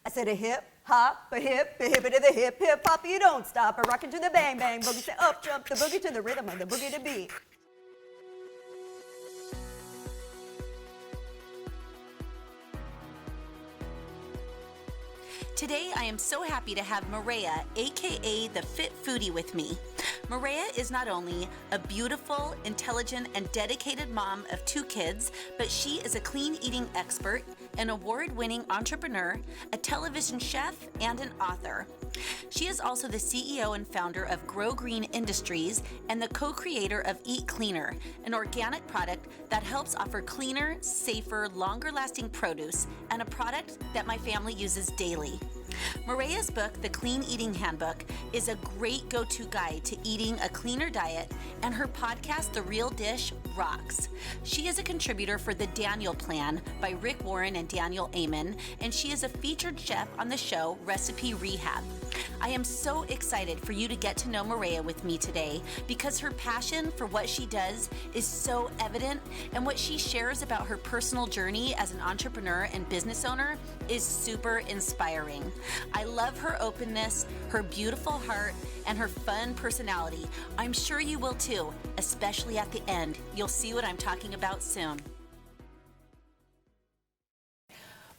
I said a hip, hop, a hip to the hip, hip hop, you don't stop. A rockin' to the bang, bang, boogie, say up, jump the boogie to the rhythm of the boogie to beat. Today, I am so happy to have Mareya, aka the Fit Foodie, with me. Mareya is not only a beautiful, intelligent, and dedicated mom of 2 kids, but she is a clean eating expert, an award-winning entrepreneur, a television chef, and an author. She is also the CEO and founder of Grow Green Industries and the co-creator of Eat Cleaner, an organic product that helps offer cleaner, safer, longer-lasting produce, and a product that my family uses daily. Mareya's book, The Clean Eating Handbook, is a great go-to guide to eating a cleaner diet, and her podcast, The Real Dish, rocks. She is a contributor for The Daniel Plan by Rick Warren and Daniel Amen, and she is a featured chef on the show Recipe Rehab. I am so excited for you to get to know Mareya with me today because her passion for what she does is so evident, and what she shares about her personal journey as an entrepreneur and business owner is super inspiring. I love her openness, her beautiful heart, and her fun personality. I'm sure you will too, especially at the end. You'll see what I'm talking about soon.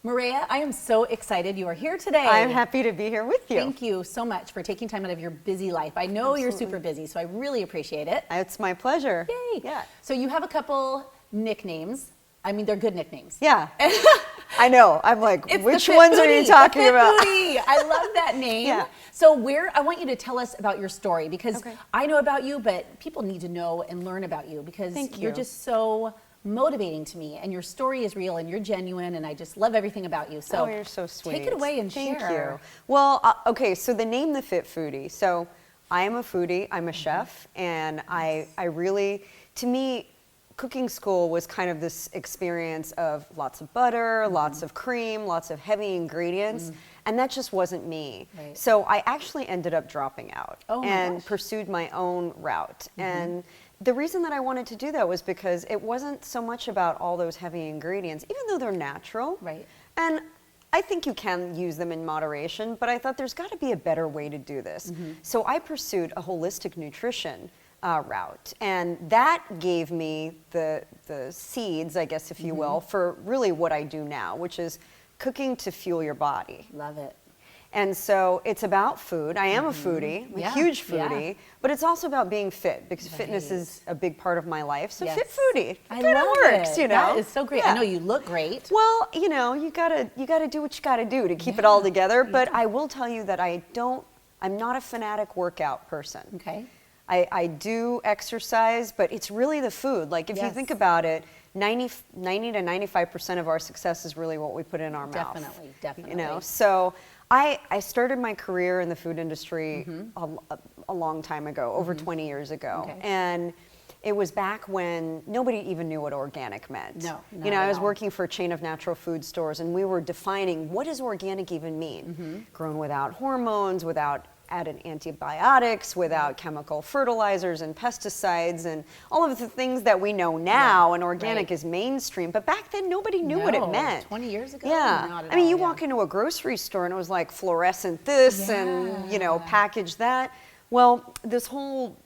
Mareya, I am so excited you are here today. I'm happy to be here with you. Thank you so much for taking time out of your busy life. I know You're super busy, so I really appreciate it. It's my pleasure. Yay. Yeah. So you have a couple nicknames. I mean, they're good nicknames. Yeah. I know. I'm like, It's which ones are you talking about? I love that name. Yeah. So I want you to tell us about your story, because I know about you, but people need to know and learn about you, because you're just so motivating to me, and your story is real and you're genuine, and I just love everything about you. So you're so sweet. Take it away and Thank share. you. Well, okay, so the name The Fit Foodie. So I am a foodie, I'm a chef, and I really, to me, cooking school was kind of this experience of lots of butter, lots of cream, lots of heavy ingredients, and that just wasn't me. Right. So I actually ended up dropping out and gosh. pursued my own route. And the reason that I wanted to do that was because it wasn't so much about all those heavy ingredients, even though they're natural. Right. And I think you can use them in moderation, but I thought there's got to be a better way to do this. So I pursued a holistic nutrition route, and that gave me the seeds, I guess, if you will, for really what I do now, which is cooking to fuel your body. Love it. And so it's about food. I am a foodie, I'm a huge foodie, but it's also about being fit, because fitness is a big part of my life. So Fit Foodie, I kind of love works, it. you know. That is so great. Yeah. I know you look great. Well, you know, you gotta do what you gotta do to keep it all together. But I will tell you that I'm not a fanatic workout person. Okay. I do exercise, but it's really the food. Like, if you think about it, 90 to 95% of our success is really what we put in our mouth. Definitely. You know, so I started my career in the food industry a long time ago, over 20 years ago. Okay. And it was back when nobody even knew what organic meant. No, you know, I was working for a chain of natural food stores, and we were defining, what does organic even mean? Grown without hormones, without added antibiotics, without chemical fertilizers and pesticides, and all of the things that we know now, and organic is mainstream. But back then, nobody knew what it meant. 20 years ago? Yeah. Not at I mean, all, you walk into a grocery store and it was like fluorescent this and, you know, package that. Well, this whole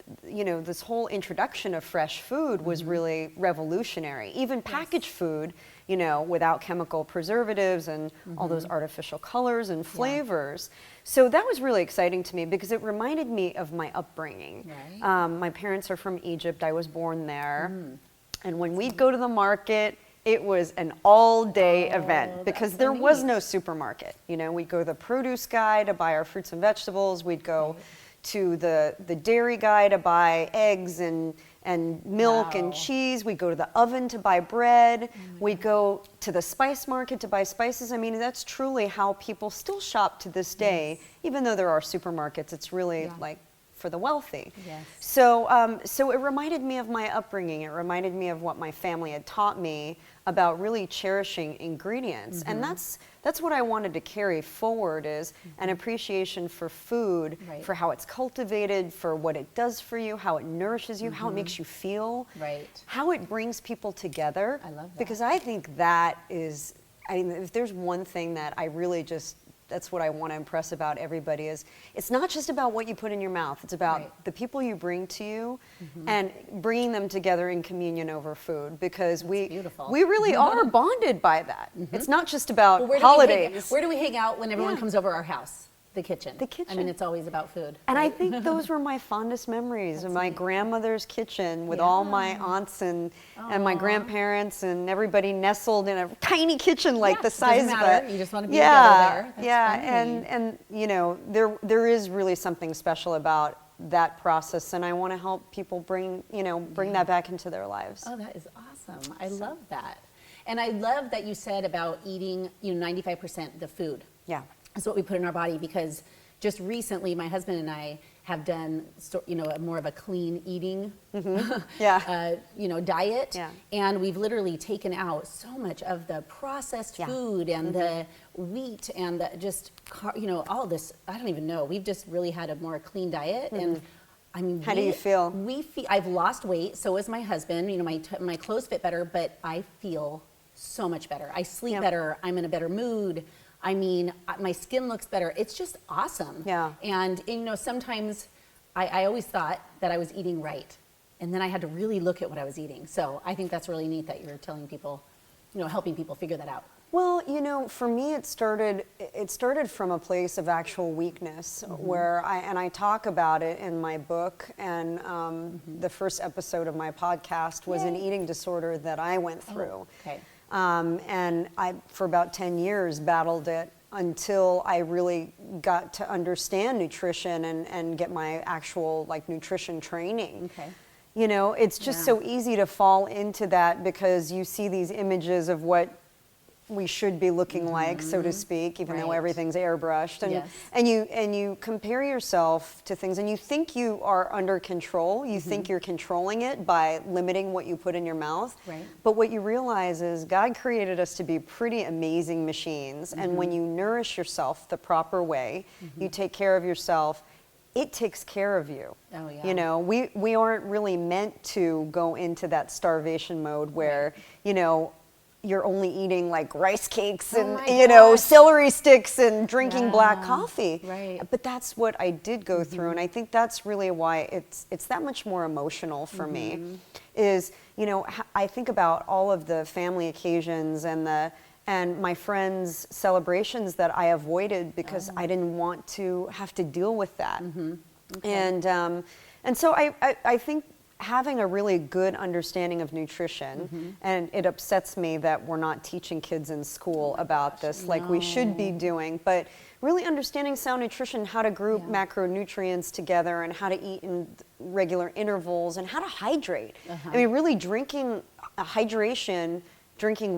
introduction of fresh food was really revolutionary. Even packaged food, you know, without chemical preservatives and all those artificial colors and flavors. So that was really exciting to me, because it reminded me of my upbringing. Right. My parents are from Egypt. I was born there. And when we'd go to the market, it was an all-day event, because there was no supermarket. You know, we'd go to the produce guy to buy our fruits and vegetables. We'd go to the dairy guy to buy eggs and milk and cheese. We'd go to the oven to buy bread. We'd go to the spice market to buy spices. I mean, that's truly how people still shop to this day. Even though there are supermarkets, it's really like for the wealthy. So, so it reminded me of my upbringing. It reminded me of what my family had taught me about really cherishing ingredients. And that's what I wanted to carry forward, is an appreciation for food, for how it's cultivated, for what it does for you, how it nourishes you, how it makes you feel, how it brings people together. I love that. Because I think that is, I mean, if there's one thing that I really just that's what I want to impress about everybody is it's not just about what you put in your mouth. It's about the people you bring to you and bringing them together in communion over food, because we really are bonded by that. It's not just about holidays. Where do we hang out when everyone comes over our house? The kitchen. The kitchen. I mean, it's always about food. And I think those were my fondest memories of my grandmother's kitchen with all my aunts and my grandparents and everybody nestled in a tiny kitchen like the size of it. You just want to be together there. That's and you know, there is really something special about that process, and I want to help people bring that back into their lives. Oh, that is awesome. I love that. And I love that you said about eating, 95% the food. Yeah. That's what we put in our body, because just recently my husband and I have done, more of a clean eating, diet. Yeah. And we've literally taken out so much of the processed food and the wheat and all this, I don't even know. We've just really had a more clean diet. And I mean, how do you feel? I've lost weight. So has my husband. My clothes fit better, but I feel so much better. I sleep better. I'm in a better mood. I mean, my skin looks better. It's just awesome. Yeah. And sometimes I always thought that I was eating right. And then I had to really look at what I was eating. So I think that's really neat that you're telling people, helping people figure that out. Well, for me, it started from a place of actual weakness, where I talk about it in my book, and the first episode of my podcast was an eating disorder that I went through. Oh, okay. And I, for about 10 years, battled it until I really got to understand nutrition and get my actual nutrition training. Okay. It's just so easy to fall into that, because you see these images of what we should be looking like, so to speak, even though everything's airbrushed, and you compare yourself to things, and you think you are under control. You think you're controlling it by limiting what you put in your mouth. Right. But what you realize is God created us to be pretty amazing machines, and when you nourish yourself the proper way, you take care of yourself, it takes care of you. Oh, yeah. We aren't really meant to go into that starvation mode where, you're only eating rice cakes and celery sticks and drinking black coffee. Right. But that's what I did go through, and I think that's really why it's that much more emotional for me. Is I think about all of the family occasions and my friends' celebrations that I avoided because I didn't want to have to deal with that. Okay. And so I think having a really good understanding of nutrition, and it upsets me that we're not teaching kids in school about this like we should be doing, but really understanding sound nutrition, how to group macronutrients together and how to eat in regular intervals and how to hydrate. I mean, really drinking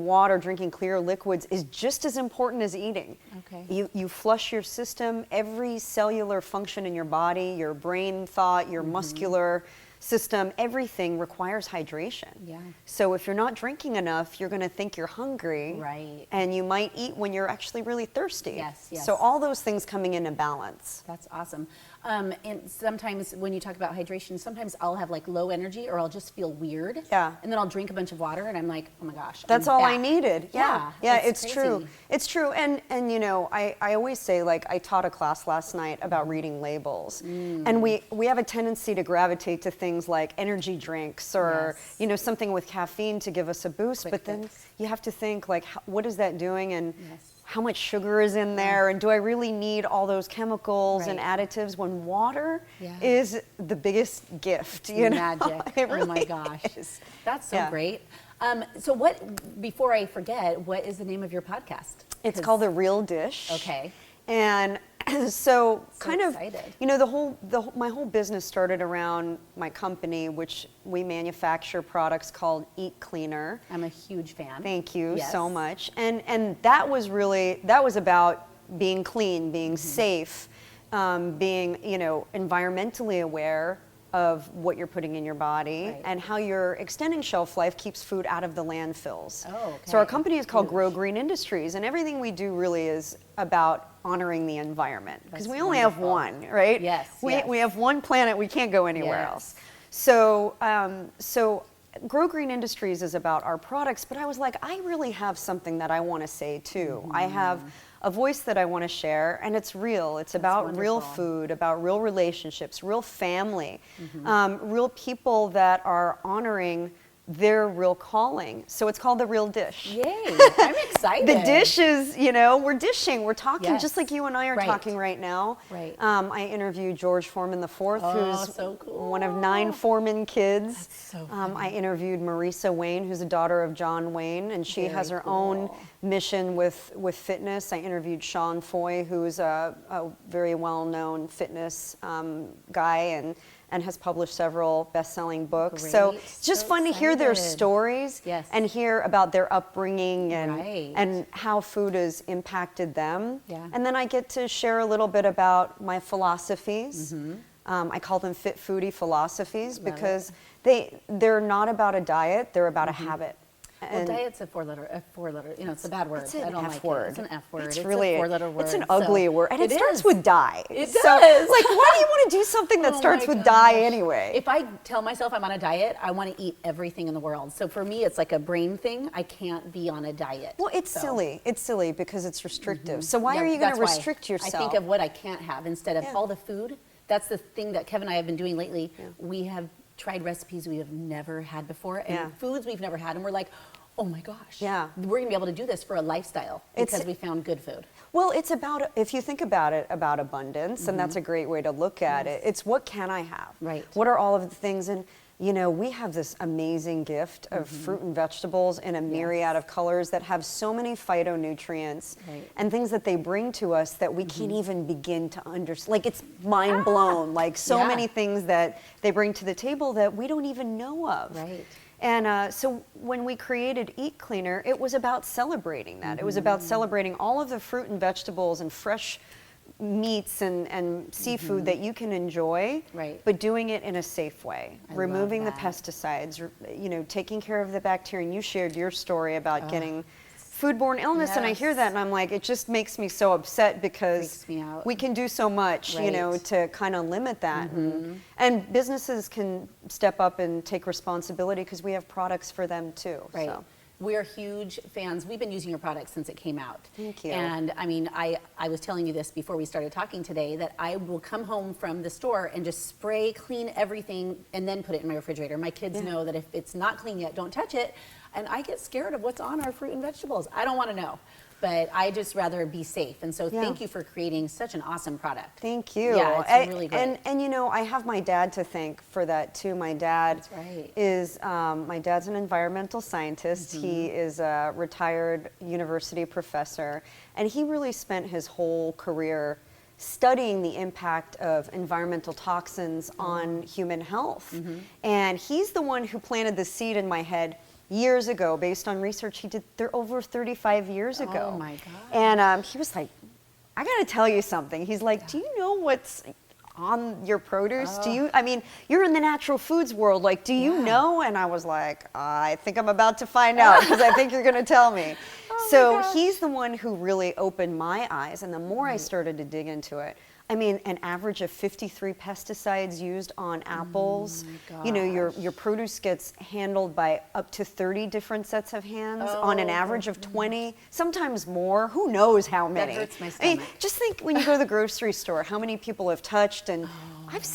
water, drinking clear liquids is just as important as eating. Okay. You flush your system, every cellular function in your body, your brain thought, your muscular system, everything requires hydration. Yeah. So if you're not drinking enough, you're going to think you're hungry. Right. And you might eat when you're actually really thirsty. Yes, yes. So all those things coming in balance. That's awesome. And sometimes when you talk about hydration, sometimes I'll have low energy, or I'll just feel weird. Yeah. And then I'll drink a bunch of water and I'm like, oh my gosh. That's all I needed. Yeah. Yeah, it's crazy. true. It's true. And I always say, I taught a class last night about reading labels. And we have a tendency to gravitate to things like energy drinks or, something with caffeine to give us a boost. But then you have to think what is that doing? And how much sugar is in there, and do I really need all those chemicals and additives when water is the biggest gift? Magic. It really oh my gosh, is. That's so great. So before I forget, what is the name of your podcast? It's called The Real Dish. Okay. And so kind excited. of, my whole business started around my company, which we manufacture products called Eat Cleaner. I'm a huge fan. Thank you so much. And that was about being clean, being safe, being, environmentally aware of what you're putting in your body and how your extending shelf life keeps food out of the landfills. Oh, okay. So our company is called Grow Green Industries, and everything we do really is about honoring the environment, because we only have one, right? Yes. We have one planet, we can't go anywhere else. So Grow Green Industries is about our products, but I was like, I really have something that I want to say too. I have a voice that I want to share, and it's real. It's about real food, about real relationships, real family, real people that are honoring their real calling. So it's called The Real Dish. Yay, I'm excited. The dish is, we're dishing, we're talking just like you and I are Right. talking right now. Right. I interviewed George Foreman IV, who's so cool. one of 9 Foreman kids. That's so funny. I interviewed Marisa Wayne, who's a daughter of John Wayne, and she has her own mission with fitness. I interviewed Sean Foy, who's a very well-known fitness guy, and has published several best-selling books. Great. So it's just So fun to hear their excited. stories Yes. and hear about their upbringing Right. and how food has impacted them. Yeah. And then I get to share a little bit about my philosophies. I call them fit foodie philosophies because they're not about a diet, they're about a habit. Well, And diet's a four-letter, it's a bad word. it's an I don't F like word. it. It's an F word. It's It's really a four-letter word. It's an so ugly word, and it starts is. with die. It So, does. like, why do you want to do something that Oh starts my with die gosh. anyway? If I tell myself I'm on a diet, I want to eat everything in the world. So for me, it's like a brain thing. I can't be on a diet. Well, it's So- silly. It's silly because it's restrictive. So why Yeah, are you going that's to why restrict yourself? I think of what I can't have instead of Yeah. all the food. That's the thing that Kevin and I have been doing lately. We have tried recipes we have never had before and Yeah. foods we've never had, and we're like, oh my gosh, Yeah. we're gonna be able to do this for a lifestyle because It's- we found good food. Well, it's about, if you think about it, about abundance, and that's a great way to look at it. It's what can I have? Right. What are all of the things? And, we have this amazing gift of fruit and vegetables in a myriad of colors that have so many phytonutrients Right. and things that they bring to us that we can't even begin to understand. Like, it's mind blown. Like, so Yeah. many things that they bring to the table that we don't even know of. Right. And so when we created Eat Cleaner, it was about celebrating that. It was about celebrating all of the fruit and vegetables and fresh meats and seafood that you can enjoy, Right. but doing it in a safe way. I Removing the love that. pesticides, taking care of the bacteria. And you shared your story about getting foodborne illness, and I hear Yes. that and I'm like, it just makes me so upset because Freaks me out. we can do so much, Right. to kind of limit that. And businesses can step up and take responsibility because we have products for them too. Right. So. We're huge fans. We've been using your product since it came out. Thank you. And I mean, I was telling you this before we started talking today that I will come home from the store and just spray clean everything and then put it in my refrigerator. My kids know that if it's not clean yet, don't touch it. And I get scared of what's on our fruit and vegetables. I don't want to know. But I just rather be safe. And so thank you for creating such an awesome product. Thank you. Yeah, it's really great. And I have my dad to thank for that too. My dad That's right. is my dad's an environmental scientist. He is a retired university professor, and he really spent his whole career studying the impact of environmental toxins on human health. And he's the one who planted the seed in my head years ago based on research he did over 35 years ago. Oh my God. And he was like, I got to tell you something. He's like, do you know what's on your produce? You're in the natural foods world. Like, do you know? And I was like, I think I'm about to find out because I think you're going to tell me. So he's the one who really opened my eyes. And the more I started to dig into it, an average of 53 pesticides used on apples. Your produce gets handled by up to 30 different sets of hands on an average of 20, sometimes more. Who knows how many? hurts my stomach. Just think when you go to the grocery store, how many people have touched and I've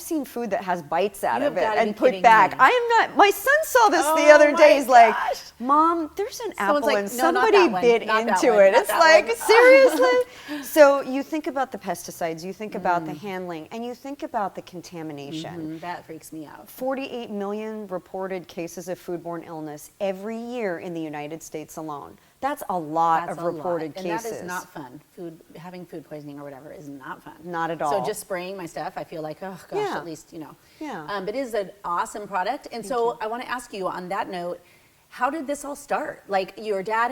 seen food that has bites out You of have it gotta and be put kidding back. me. I am not. My son saw this the Oh other my day. He's like, gosh. Mom, there's an Someone's apple like, and "No, not somebody that one. bit Not that into one. it. Not It's that like, one." seriously? So you think about the pesticides, you think about the handling, and you think about the contamination. That freaks me out. 48 million reported cases of foodborne illness every year in the United States alone. That's a lot That's of a reported lot. cases. And that is not fun. Having food poisoning or whatever is not fun. Not at all. So just spraying my stuff, I feel like, oh gosh, Yeah. at least, Yeah. But it is an awesome product. And so I want to ask you on that note, how did this all start? Like your dad,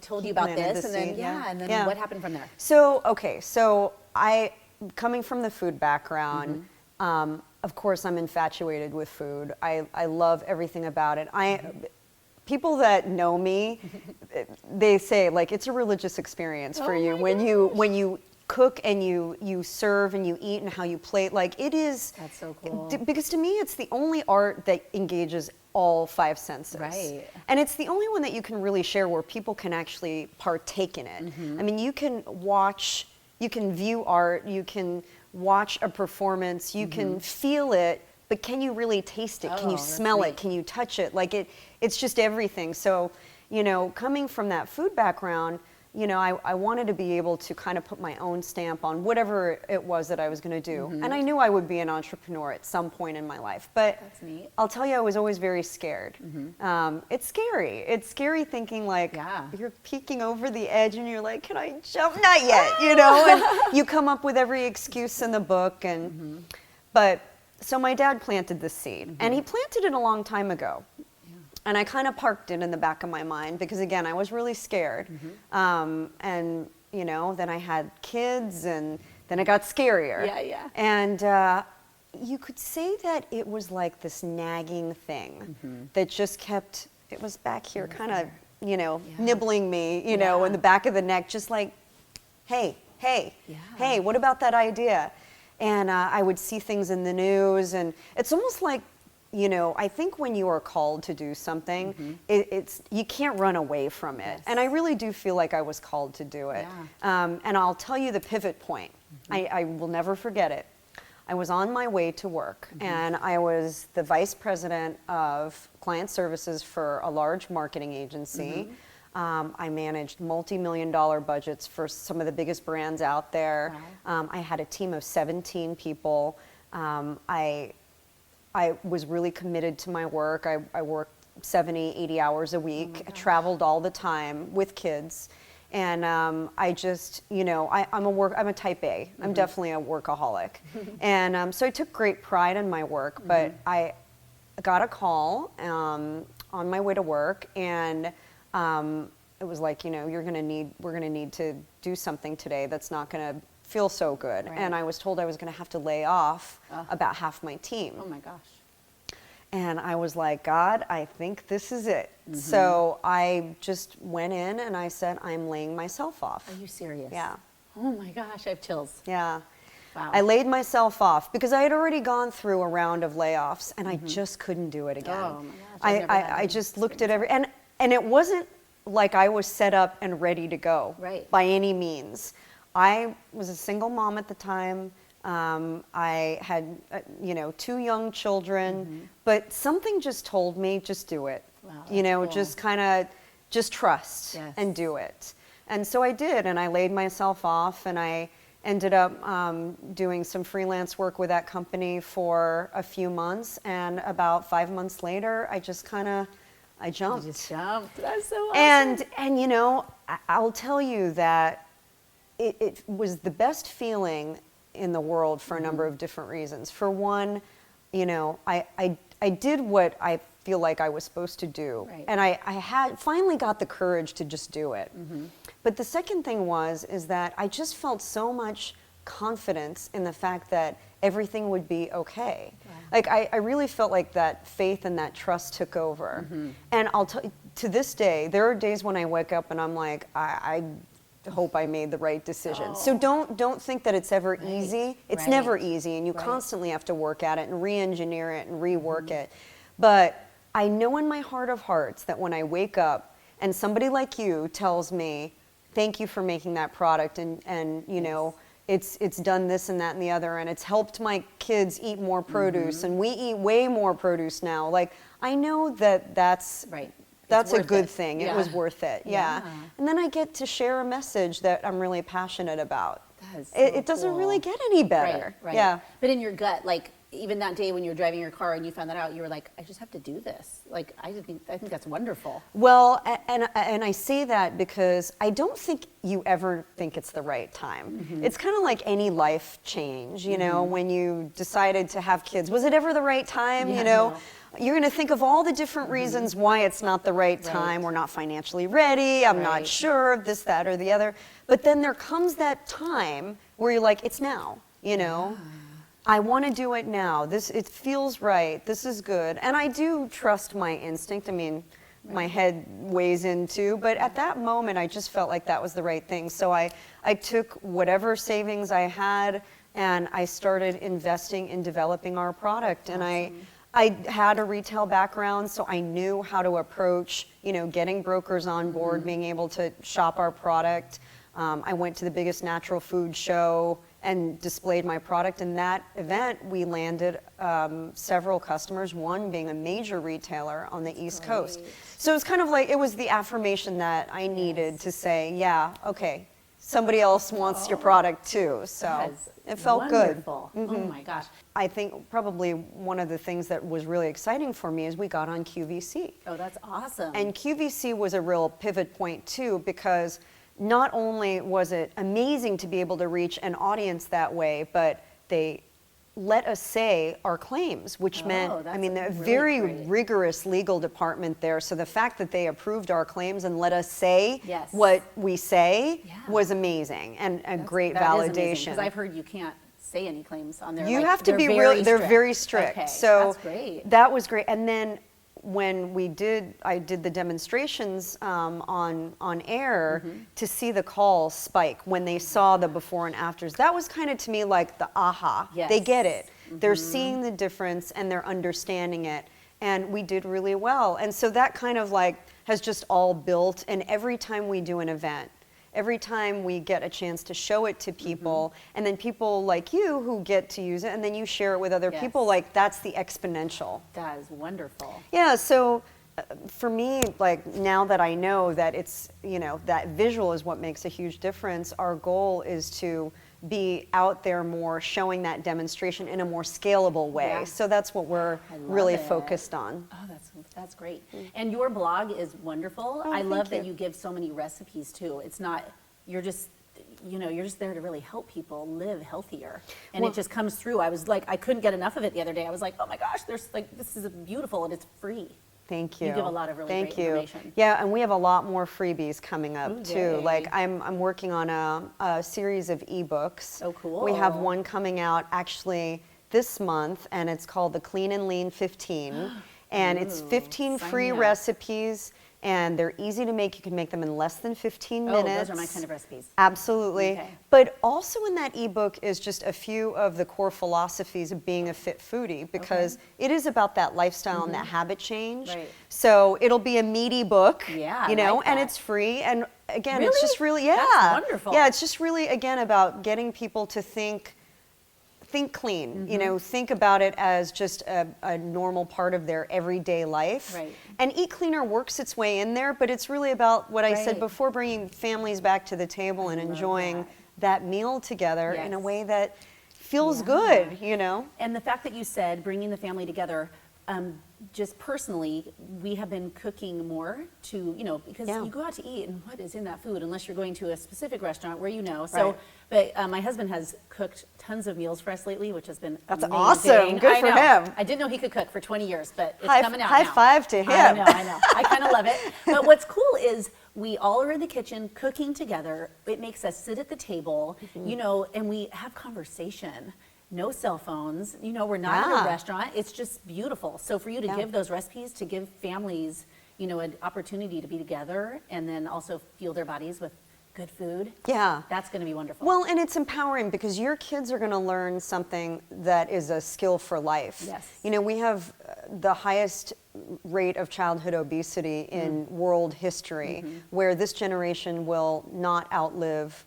told you about planted this the and then, seed, yeah. and then Yeah. what happened from there? So I, coming from the food background, of course I'm infatuated with food. I love everything about it. People that know me, they say like it's a religious experience for you when you cook and you serve and you eat and how you plate, like it is. That's so cool. Because to me, it's the only art that engages all 5 senses. Right. And it's the only one that you can really share where people can actually partake in it. I mean, you can watch, you can view art, you can watch a performance, you can feel it, but can you really taste it? Can you smell it? Can you touch it? Like it's just everything. So, you know, coming from that food background, you know, I wanted to be able to kind of put my own stamp on whatever it was that I was going to do. And I knew I would be an entrepreneur at some point in my life. But That's neat. I'll tell you, I was always very scared. It's scary. It's scary thinking like you're peeking over the edge and you're like, can I jump? Not yet, you know? And you come up with every excuse in the book. And but so my dad planted this seed, and he planted it a long time ago. And I kind of parked it in the back of my mind because, again, I was really scared. And, you know, then I had kids, and then it got scarier. And you could say that it was like this nagging thing that just kept, it was back here kind of, you know, nibbling me, you know, in the back of the neck, just like, hey, what about that idea? And I would see things in the news, and it's almost like, you know, I think when you are called to do something, it's you can't run away from it. And I really do feel like I was called to do it. And I'll tell you the pivot point. I will never forget it. I was on my way to work, and I was the vice president of client services for a large marketing agency. I managed multi-million-dollar budgets for some of the biggest brands out there. I had a team of 17 people. I was really committed to my work. I worked 70, 80 hours a week. I traveled all the time with kids. And I just, you know, I'm a type A. I'm definitely a workaholic. And so I took great pride in my work, but I got a call on my way to work, and it was like, you know, we're gonna need to do something today that's not gonna feel so good. And I was told I was gonna have to lay off about half my team. Oh my gosh. And I was like, God, I think this is it. So I just went in and I said, I'm laying myself off. Are you serious? Yeah. Oh my gosh, I have chills. Yeah. Wow. I laid myself off because I had already gone through a round of layoffs, and I just couldn't do it again. Oh my gosh. I just looked at and it wasn't like I was set up and ready to go by any means. I was a single mom at the time. I had, you know, 2 young children, but something just told me, just do it. Wow, you know, cool. just kind of, just trust and do it. And so I did, and I laid myself off, and I ended up doing some freelance work with that company for a few months, and about 5 months later, I just kind of, I jumped. You just jumped. That's so awesome. And you know, I'll tell you that it was the best feeling in the world for a number of different reasons. For one, you know, I did what I feel like I was supposed to do. And I had finally got the courage to just do it. But the second thing is that I just felt so much confidence in the fact that everything would be okay. Like I really felt like that faith and that trust took over. And I'll tell you, to this day, there are days when I wake up and I'm like, I hope I made the right decision. So don't think that it's ever easy. It's never easy, and you constantly have to work at it and re-engineer it and rework it. But I know in my heart of hearts that when I wake up and somebody like you tells me, thank you for making that product, and you know, it's done this and that and the other, and it's helped my kids eat more produce, and we eat way more produce now. Like, I know that that's a good thing. It was worth it. Yeah. And then I get to share a message that I'm really passionate about. It doesn't really get any better. Yeah. But in your gut, like, even that day when you were driving your car and you found that out, you were like, I just have to do this. Like, I think that's wonderful. Well, and I say that because I don't think you ever think it's the right time. It's kind of like any life change, you know, when you decided to have kids. Was it ever the right time, you know? You're going to think of all the different reasons why it's not the right time. We're not financially ready. I'm not sure of this, that, or the other. But then there comes that time where you're like, it's now, you know? I want to do it now. It feels right. This is good. And I do trust my instinct. I mean, my head weighs into. But at that moment, I just felt like that was the right thing. So I took whatever savings I had and I started investing in developing our product. And I had a retail background, so I knew how to approach, getting brokers on board, being able to shop our product. I went to the biggest natural food show and displayed my product. In that event, we landed several customers, one being a major retailer on the East Coast. So it was kind of like, it was the affirmation that I needed to say, yeah, okay, somebody else wants your product too. So it felt wonderful. good. Oh my gosh. I think probably one of the things that was really exciting for me is we got on QVC. Oh, that's awesome. And QVC was a real pivot point too, because not only was it amazing to be able to reach an audience that way, but they let us say our claims, which meant, the really very great. rigorous legal department there. So the fact that they approved our claims and let us say Yes. what we say was amazing and a great validation. Because I've heard you can't say any claims on there. You have to be real. They're very strict. Okay, so that's great. That was great. And then when I did the demonstrations on air to see the calls spike when they saw the before and afters. That was kind of to me like the aha. Yes. They get it. They're seeing the difference and they're understanding it. And we did really well. And so that kind of like has just all built. And every time we do an event, every time we get a chance to show it to people, and then people like you who get to use it, and then you share it with other people, like that's the exponential. That is wonderful. Yeah, so for me, like now that I know that it's, that visual is what makes a huge difference, our goal is to be out there more, showing that demonstration in a more scalable way. Yeah. So that's what we're really focused on. Oh, that's great. And your blog is wonderful. I love that you give so many recipes too. It's not, you're just there to really help people live healthier. And it just comes through. I was like, I couldn't get enough of it the other day. I was like, oh my gosh, this is beautiful and it's free. Thank you. You give a lot of really great information. Yeah, and we have a lot more freebies coming up too. yay. Like I'm working on a series of ebooks. Oh, cool. We have one coming out actually this month, and it's called the Clean and Lean 15. And it's 15 free recipes, and they're easy to make. You can make them in less than 15 minutes. Oh, those are my kind of recipes. Absolutely. Okay. But also in that ebook is just a few of the core philosophies of being a fit foodie, because it is about that lifestyle and that habit change. Right. So it'll be a meaty book, Yeah, I and like it's free. And again, Really? it's just really, That's wonderful. Yeah, it's just really, again, about getting people to think clean, think about it as just a normal part of their everyday life. Right. And Eat Cleaner works its way in there, but it's really about what I said before, bringing families back to the table and enjoying that meal together in a way that feels good, And the fact that you said bringing the family together, just personally, we have been cooking more to, because you go out to eat and what is in that food unless you're going to a specific restaurant where So, but my husband has cooked tons of meals for us lately, which has been amazing. Awesome. Good for him. I didn't know he could cook for 20 years, but it's High coming out now. five to him. I know. I kind of love it. But what's cool is we all are in the kitchen cooking together. It makes us sit at the table, and we have conversation. No cell phones, we're not at a restaurant. It's just beautiful. So for you to give those recipes, to give families, an opportunity to be together and then also fuel their bodies with good food. Yeah. That's going to be wonderful. Well, and it's empowering because your kids are going to learn something that is a skill for life. Yes. We have the highest rate of childhood obesity in world history, where this generation will not outlive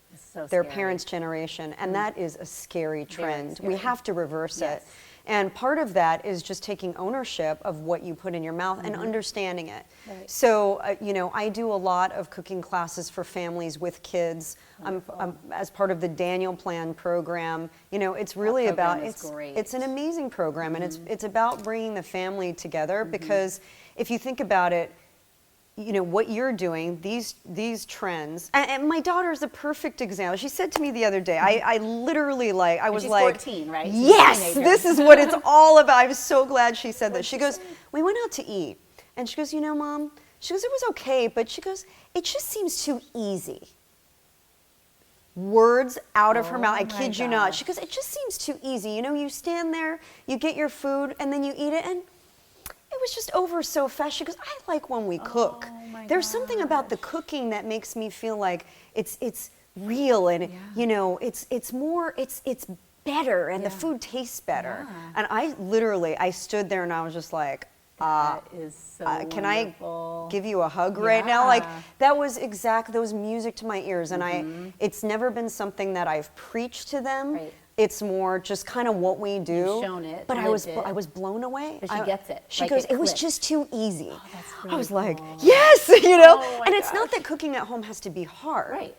their parents' generation, and that is a scary trend. We have to reverse it. And part of that is just taking ownership of what you put in your mouth and understanding it. Right. So, I do a lot of cooking classes for families with kids. I'm as part of the Daniel Plan program. It's really about, it's an amazing program, and it's about bringing the family together, because if you think about it, what you're doing, these trends, and my daughter's a perfect example. She said to me the other day, I literally she's 14, right? She's yes, this is what it's all about. I was so glad she said that. She goes, we went out to eat, and she goes, Mom, she goes, it was okay, but she goes, it just seems too easy. Words out of her mouth, I kid you not. She goes, it just seems too easy. You stand there, you get your food, and then you eat it, and it was just over so fast. She goes, I like when we cook. my There's something about the cooking that makes me feel like it's real, and you know, it's more, it's better, and the food tastes better. And I stood there and I was just like, that is so can wonderful. I give you a hug right now? Like, that was music to my ears. And it's never been something that I've preached to them. Right. It's more just kind of what we do. You've shown it, But lived I was blown away. But she gets it. She Like, goes, it it was clicked. just too easy. Oh, that's really I was like, cool. yes, you know? Oh my And it's not gosh. that cooking at home has to be hard. Right.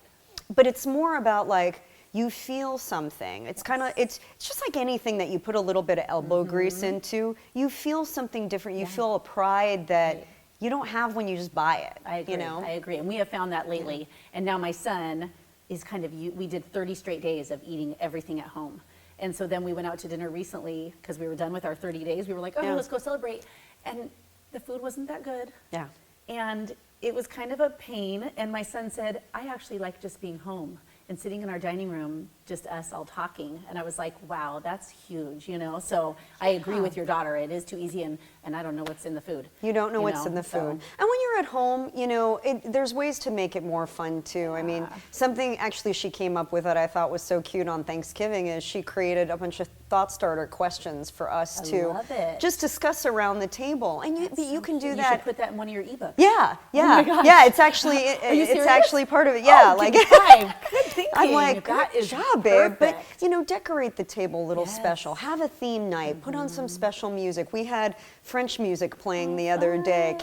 But it's more about like, you feel something. It's kind of, it's just like anything that you put a little bit of elbow grease into. You feel something different. You feel a pride that you don't have when you just buy it. I agree. You know? I agree. And we have found that lately. And now my son is kind of, we did 30 straight days of eating everything at home. And so then we went out to dinner recently because we were done with our 30 days. We were like, oh, let's go celebrate. And the food wasn't that good. Yeah. And it was kind of a pain. And my son said, I actually like just being home and sitting in our dining room, just us all talking. And I was like, wow, that's huge, you know? So I agree with your daughter. It is too easy, and I don't know what's in the food. You don't know what's in the food. And when you're at home, you know, there's ways to make it more fun too. I mean, something actually she came up with that I thought was so cute on Thanksgiving is she created a bunch of thought starter questions for us to just discuss around the table. And you can do that. You should put that in one of your ebooks. Yeah, yeah, my gosh. yeah. It's actually it's actually part of it. Yeah, Oh, like good time. Good thinking. I'm like, that good is job, babe. But perfect. you know, decorate the table a little special. Have a theme night. Put on some special music. We had French music playing the other day,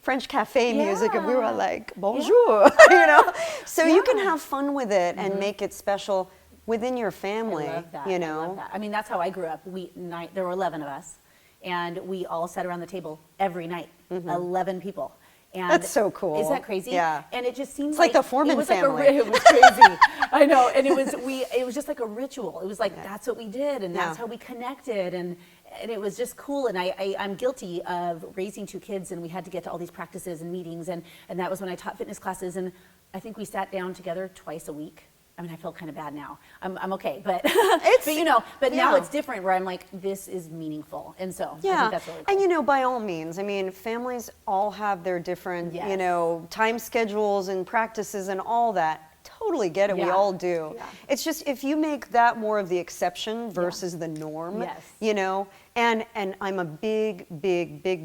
French cafe music, and we were like, bonjour, you know. So you can have fun with it and make it special within your family. I love that. You I know. love that. I mean, that's how I grew up. There were 11 of us, and we all sat around the table every night. 11 people. And That's so cool. Isn't that crazy? Yeah. And it just seems It's like the Foreman family. It was crazy. I know. And it was just like a ritual. It was like, that's what we did, and that's how we connected. And it was just cool. And I'm guilty of raising 2 kids, and we had to get to all these practices and meetings. And that was when I taught fitness classes. And I think we sat down together twice a week. I mean, I feel kind of bad now. I'm okay, but now it's different where I'm like, this is meaningful. And so I think that's really cool. And you know, by all means, I mean, families all have their different, you know, time schedules and practices and all that. Totally get it. We all do. Yeah. It's just if you make that more of the exception versus the norm, you know, and I'm a big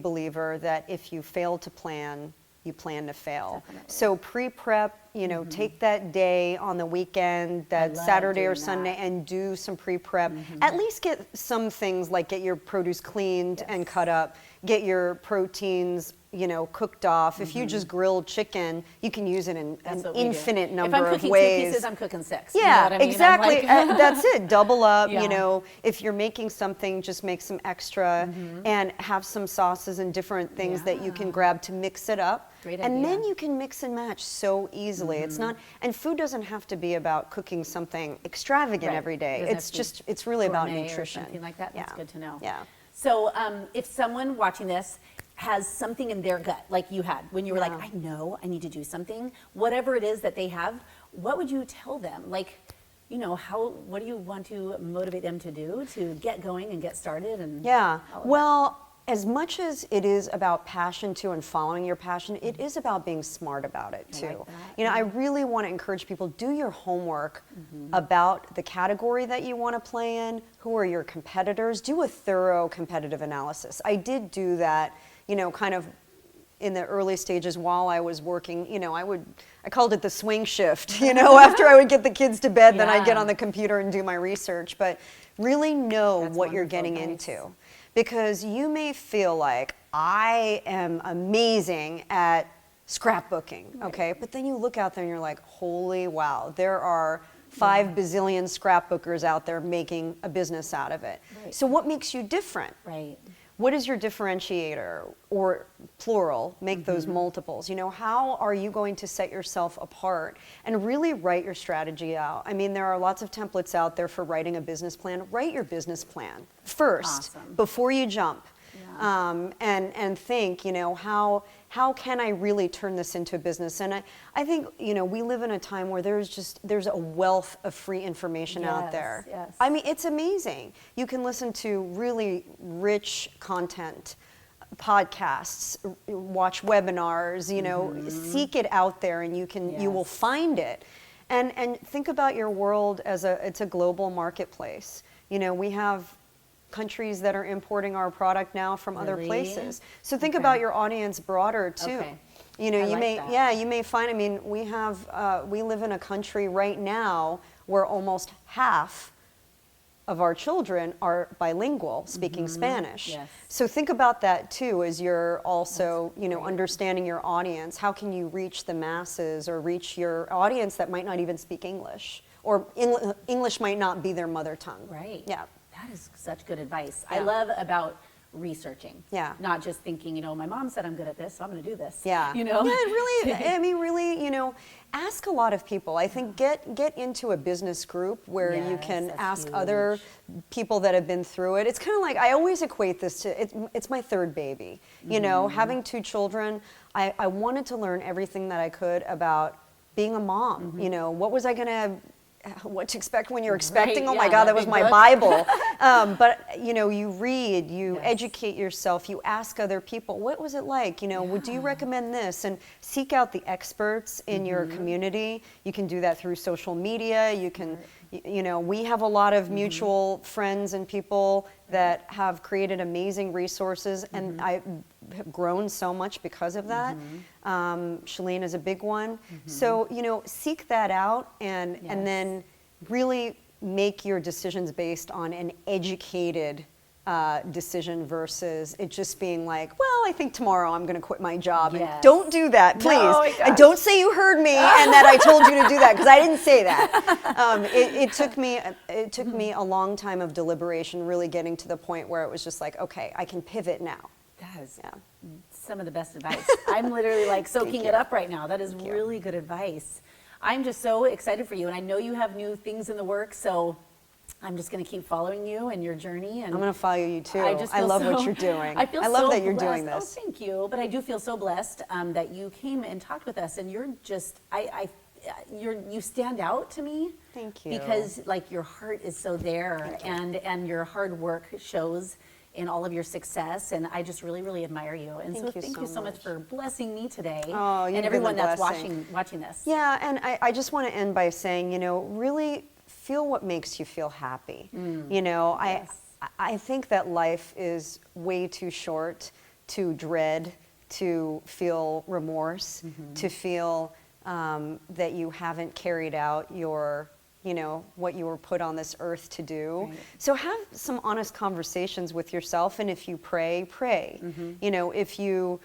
believer that if you fail to plan, you plan to fail. Definitely. So pre-prep, you know, take that day on the weekend, that Saturday or Sunday, and do some pre-prep. At least get some things like get your produce cleaned and cut up, get your proteins, you know, cooked off. If you just grilled chicken, you can use it in an infinite number of ways. If I'm cooking 2 pieces, I'm cooking 6. Yeah, you know what I mean? exactly. Like That's it. Double up. You know, if you're making something, just make some extra and have some sauces and different things that you can grab to mix it up. Great and idea. then you can mix and match so easily. It's not, and food doesn't have to be about cooking something extravagant every day. It's really about nutrition. Or something like that. That's good to know. Yeah. So if someone watching this has something in their gut, like you had, when you were like, I know I need to do something, whatever it is that they have, what would you tell them? Like, you know, what do you want to motivate them to do to get going and get started? And well, as much as it is about passion too and following your passion, it is about being smart about it too. like that. You know, I really want to encourage people, do your homework about the category that you want to play in, who are your competitors, do a thorough competitive analysis. I did do that, you know, kind of in the early stages while I was working. You know, I called it the swing shift, you know, after I would get the kids to bed, then I'd get on the computer and do my research, but really know what you're getting into. Because you may feel like, I am amazing at scrapbooking, okay? But then you look out there and you're like, holy wow, there are 5 bazillion scrapbookers out there making a business out of it. So what makes you different? What is your differentiator, or plural, make those multiples? You know, how are you going to set yourself apart and really write your strategy out? I mean, there are lots of templates out there for writing a business plan. Write your business plan first before you jump. And think, you know, how can I really turn this into a business? And I think, you know, we live in a time where there's a wealth of free information out there. I mean, it's amazing. You can listen to really rich content podcasts, watch webinars, you know, seek it out there, and you will find it. And think about your world as it's a global marketplace. You know, we have countries that are importing our product now from other places. So think about your audience broader too. You know, you may find, I mean, we live in a country right now where almost half of our children are bilingual, speaking Spanish. So think about that too, as you're also, you know, understanding your audience. How can you reach the masses or reach your audience that might not even speak English, or English might not be their mother tongue? Right. Yeah. That is such good advice. I love about researching. Not just thinking, you know, my mom said I'm good at this, so I'm going to do this. You know? Yeah, really, I mean, really, you know, ask a lot of people. I think get into a business group where you can ask other people that have been through it. It's kind of like, I always equate this to, it's my third baby. You know, having 2 children, I wanted to learn everything that I could about being a mom. You know, what to expect when you're expecting. Oh my God, that was my Bible. But you know, you read, you educate yourself, you ask other people, what was it like? You know, would you recommend this? And seek out the experts in your community. You can do that through social media. You can, you know, we have a lot of mutual friends and people that have created amazing resources, and I have grown so much because of that. Shalene is a big one. So, you know, seek that out, and then really make your decisions based on an educated decision versus it just being like, well, I think tomorrow I'm going to quit my job. And don't do that, please. And don't say you heard me and that I told you to do that, because I didn't say that. It took me a long time of deliberation, really getting to the point where it was just like, okay, I can pivot now. That is some of the best advice. I'm literally like soaking it up right now. That is really good advice. I'm just so excited for you, and I know you have new things in the works, so I'm just going to keep following you and your journey. And I'm going to follow you too. I love what you're doing. I love that you're doing this. Oh, thank you. But I do feel so blessed that you came and talked with us, and you're just, you stand out to me. Thank you. Because like your heart is so there, and your hard work shows in all of your success, and I just really, really admire you. And thank you so much for blessing me today, and everyone that's watching this. Yeah, and I just want to end by saying, you know, really feel what makes you feel happy. You know, I think that life is way too short to dread, to feel remorse, to feel that you haven't carried out your, you know, what you were put on this earth to do. So have some honest conversations with yourself, and if you pray. You know, if you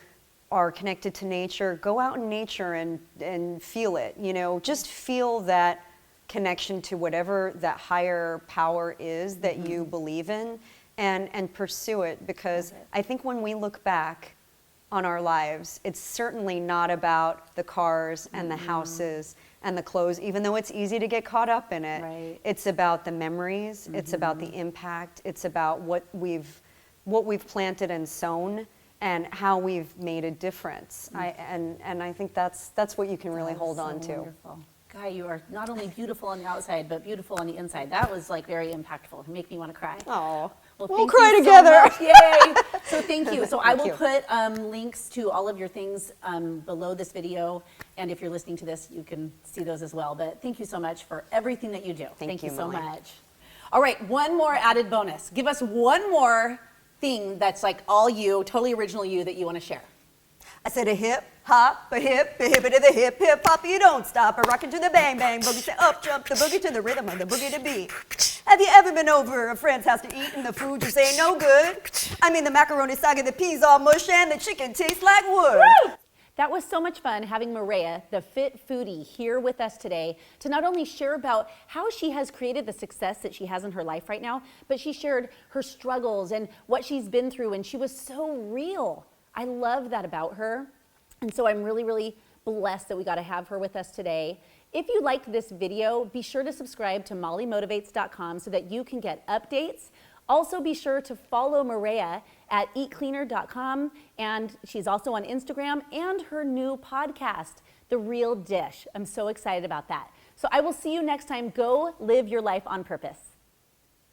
are connected to nature, go out in nature and feel it. You know, just feel that connection to whatever that higher power is that you believe in, and pursue it, because I think when we look back on our lives, it's certainly not about the cars and the houses and the clothes, even though it's easy to get caught up in it. It's about the memories, it's about the impact, it's about what we've planted and sown, and how we've made a difference. And I think that's what you can really hold on to. Wonderful. Guy, you are not only beautiful on the outside, but beautiful on the inside. That was like very impactful. Make me want to cry. Oh, well, we'll cry together. So yay! So thank you. So I will put links to all of your things below this video, and if you're listening to this, you can see those as well. But thank you so much for everything that you do. Thank you so much. All right, one more added bonus. Give us one more thing that's like all you, totally original you, that you want to share. I said a hip, hop, a hip to the hip, hip hop, you don't stop, a rockin' to the bang bang boogie, say up jump the boogie to the rhythm of the boogie to beat. Have you ever been over a friend's house to eat and the food you say no good? I mean the macaroni soggy, the peas all mush, and the chicken tastes like wood. Woo! That was so much fun having Mareya, the fit foodie, here with us today to not only share about how she has created the success that she has in her life right now, but she shared her struggles and what she's been through, and she was so real. I love that about her. And so I'm really, really blessed that we got to have her with us today. If you liked this video, be sure to subscribe to mollymotivates.com so that you can get updates. Also be sure to follow Mareya at eatcleaner.com, and she's also on Instagram, and her new podcast, The Real Dish. I'm so excited about that. So I will see you next time. Go live your life on purpose.